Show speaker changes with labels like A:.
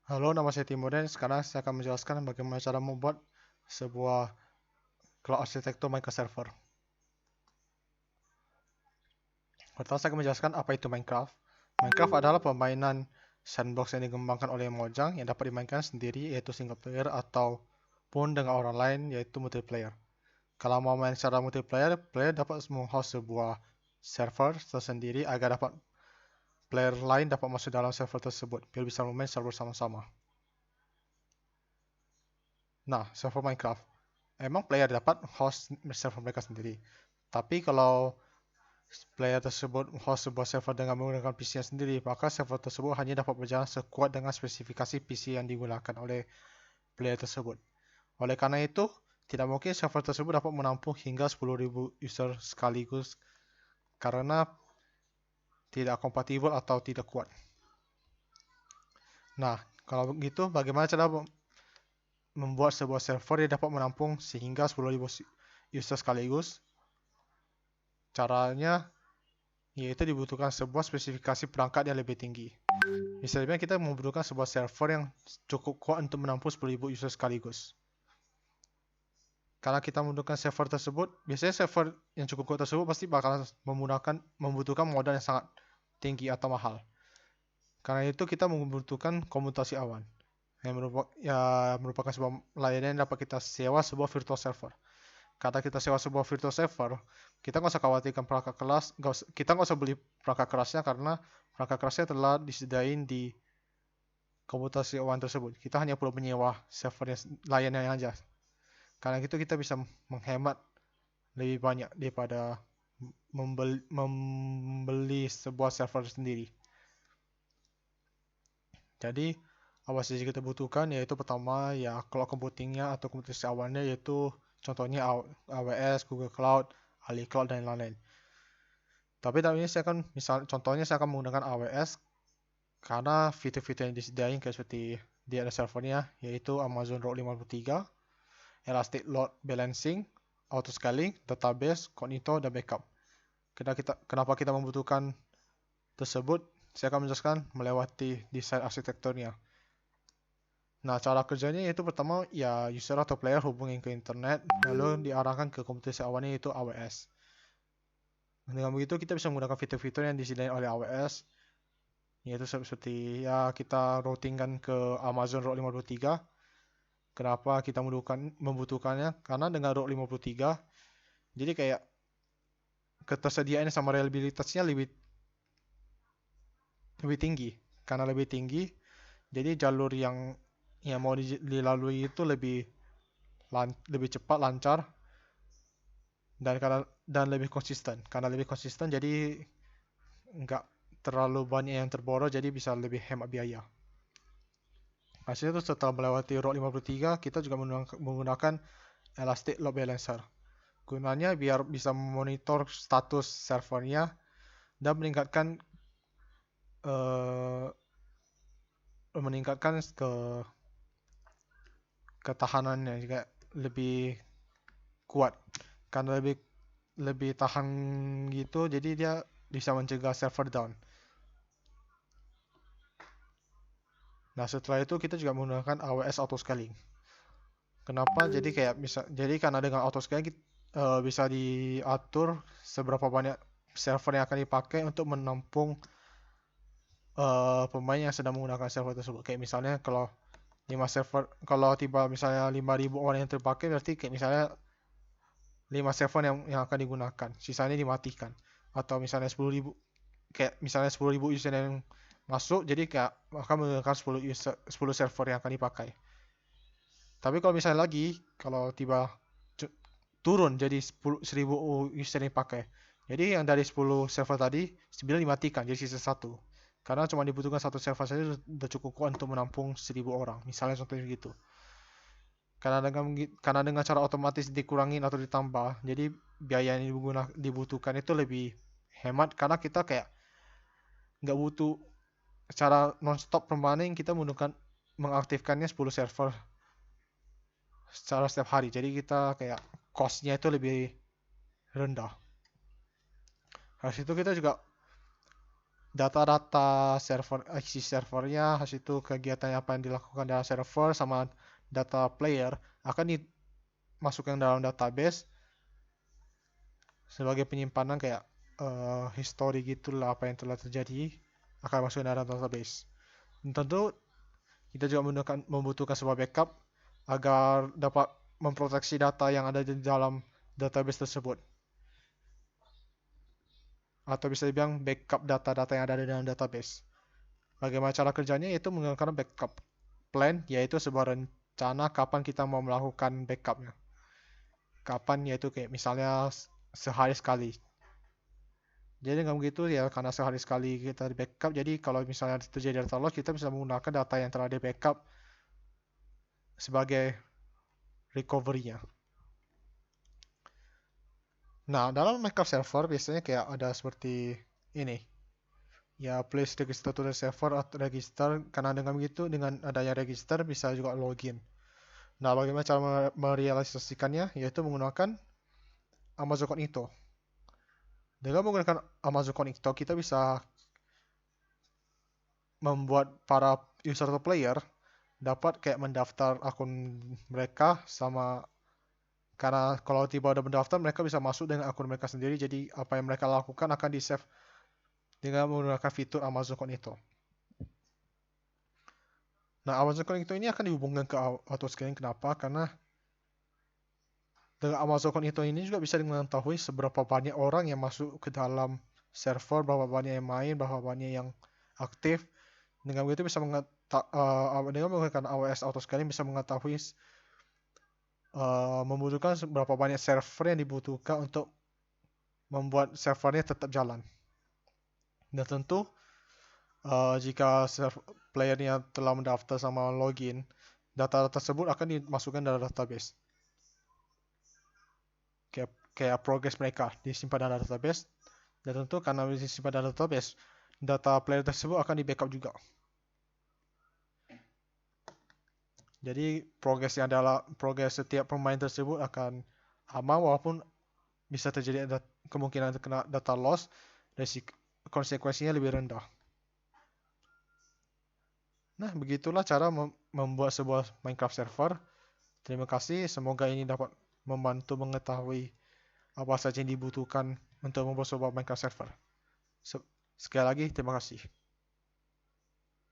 A: Halo, nama saya Timoden. Sekarang saya akan menjelaskan bagaimana cara membuat sebuah cloud architecture Minecraft server. Pertama, saya akan menjelaskan apa itu Minecraft. Minecraft adalah permainan sandbox yang dikembangkan oleh Mojang yang dapat dimainkan sendiri, yaitu single player, ataupun dengan orang lain, yaitu multiplayer. Kalau mau main secara multiplayer, player dapat menghost sebuah server tersendiri agar dapat player lain dapat masuk dalam server tersebut, biar bisa bermain server sama-sama. Nah, server Minecraft. Emang player dapat host server mereka sendiri. Tapi kalau player tersebut host sebuah server dengan menggunakan PC-nya sendiri, maka server tersebut hanya dapat berjalan sekuat dengan spesifikasi PC yang digunakan oleh player tersebut. Oleh karena itu, tidak mungkin server tersebut dapat menampung hingga 10.000 user sekaligus karena tidak kompatibel atau tidak kuat. Nah, kalau begitu, bagaimana cara membuat sebuah server yang dapat menampung sehingga 10.000 user sekaligus? Caranya yaitu dibutuhkan sebuah spesifikasi perangkat yang lebih tinggi. Misalnya kita membutuhkan sebuah server yang cukup kuat untuk menampung 10.000 user sekaligus. Karena kita membutuhkan server tersebut, biasanya server yang cukup kuat tersebut pasti bakal membutuhkan modal yang sangat tinggi atau mahal. Karena itu kita membutuhkan komutasi awan yang merupakan sebuah layanan yang dapat kita sewa sebuah virtual server. Karena kita sewa sebuah virtual server, kita nggak usah khawatirkan perangkat keras, kita nggak usah beli perangkat kerasnya karena perangkat kerasnya telah disediain di komutasi awan tersebut. Kita hanya perlu menyewa server layannya aja. Karena itu kita bisa menghemat lebih banyak daripada membeli sebuah server sendiri. Jadi apa saja kita butuhkan yaitu pertama ya cloud computingnya atau komutasi awannya, yaitu contohnya AWS, Google Cloud, Ali Cloud dan lain-lain. Tapi ini contohnya saya akan menggunakan AWS karena fitur-fitur yang disediakan kayak seperti di ada servernya, yaitu Amazon Route 53, Elastic Load Balancing, Auto Scaling, Database, Cognito, dan Backup. Kenapa kita membutuhkan tersebut? Saya akan menjelaskan melewati desain arsitekturnya. Nah, cara kerjanya yaitu pertama ya user atau player hubungin ke internet, lalu diarahkan ke komputer awannya yaitu AWS. Dengan begitu kita bisa menggunakan fitur-fitur yang disediakan oleh AWS, yaitu seperti ya kita routingkan ke Amazon Route 53. Kenapa kita membutuhkannya? Karena dengan Route 53, jadi kayak ketersediaan sama reliabilitasnya lebih tinggi. Karena lebih tinggi, jadi jalur yang mau dilalui itu lebih cepat, lancar, dan lebih konsisten. Karena lebih konsisten, jadi nggak terlalu banyak yang terborong, jadi bisa lebih hemat biaya. Hasilnya itu setelah melewati Route 53, kita juga menggunakan Elastic Load Balancer. Gunanya biar bisa memonitor status servernya dan eh, meningkatkan ketahanannya juga lebih kuat. Karena lebih tahan gitu, jadi dia bisa mencegah server down. Nah, setelah itu kita juga menggunakan AWS Auto Scaling. Kenapa? Jadi karena dengan auto scaling bisa diatur seberapa banyak server yang akan dipakai untuk menampung pemain yang sedang menggunakan server tersebut. Kayak misalnya kalau tiba misalnya 5.000 orang yang terpakai, berarti kayak misalnya 5 server yang akan digunakan, sisanya dimatikan. Atau misalnya 10.000, kayak misalnya 10.000 user yang masuk, jadi kayak akan menggunakan 10 server yang akan dipakai. Tapi kalau misalnya kalau tiba turun jadi 1.000 user yang pakai. Jadi yang dari 10 server tadi 9 dimatikan, jadi sisa satu. Karena cuma dibutuhkan satu server saja sudah cukup kuat untuk menampung 1.000 orang. Misalnya contohnya begitu. Karena dengan cara otomatis dikurangin atau ditambah, jadi biaya yang dibutuhkan itu lebih hemat karena kita kayak nggak butuh secara non-stop permanen, kita mengaktifkannya 10 server secara setiap hari. Jadi kita kayak cost-nya itu lebih rendah. Habis itu kita juga data-data server, isi servernya, hasil itu kegiatan apa yang dilakukan dalam server sama data player akan dimasukkan dalam database sebagai penyimpanan kayak history gitulah, apa yang telah terjadi akan masuk dalam database. Dan tentu kita juga membutuhkan sebuah backup agar dapat memproteksi data yang ada di dalam database tersebut. Atau bisa dibilang backup data-data yang ada di dalam database. Bagaimana cara kerjanya? Yaitu menggunakan backup plan, yaitu sebuah rencana kapan kita mau melakukan backupnya. Kapan, yaitu kayak misalnya sehari sekali. Jadi dengan begitu ya, karena sehari sekali kita di backup, jadi kalau misalnya terjadi data loss, kita bisa menggunakan data yang telah di backup sebagai recovery-nya. Nah, dalam backup server biasanya kayak ada seperti ini. Ya, place register to the server atau register, karena dengan begitu, dengan adanya register bisa juga login. Nah, bagaimana cara merealisasikannya? Yaitu menggunakan Amazon Cognito. Dengan menggunakan Amazon Cognito, kita bisa membuat para user atau player dapat kayak mendaftar akun mereka sama, karena kalau tiba udah mendaftar mereka bisa masuk dengan akun mereka sendiri, jadi apa yang mereka lakukan akan di save dengan menggunakan fitur Amazon Cognito. Nah, Amazon Cognito ini akan dihubungkan ke autoscaling. Kenapa? Karena dengan Amazon Cognito ini juga bisa mengetahui seberapa banyak orang yang masuk ke dalam server, berapa banyak yang main, berapa banyak yang aktif. Dengan begitu bisa dengan menggunakan AWS Autoscaling bisa mengetahui membutuhkan berapa banyak server yang dibutuhkan untuk membuat servernya tetap jalan. Dan tentu jika playernya telah mendaftar sama login, data tersebut akan dimasukkan dalam database. Kayak progress mereka disimpan dalam database. Dan tentu karena disimpan dalam database, data player tersebut akan di backup juga. Jadi progress setiap pemain tersebut akan aman, walaupun bisa terjadi kemungkinan terkena data loss, dan konsekuensinya lebih rendah. Nah, begitulah cara membuat sebuah Minecraft server. Terima kasih, semoga ini dapat membantu mengetahui apa saja yang dibutuhkan untuk membuat sebuah Minecraft server. Sekali lagi, terima kasih.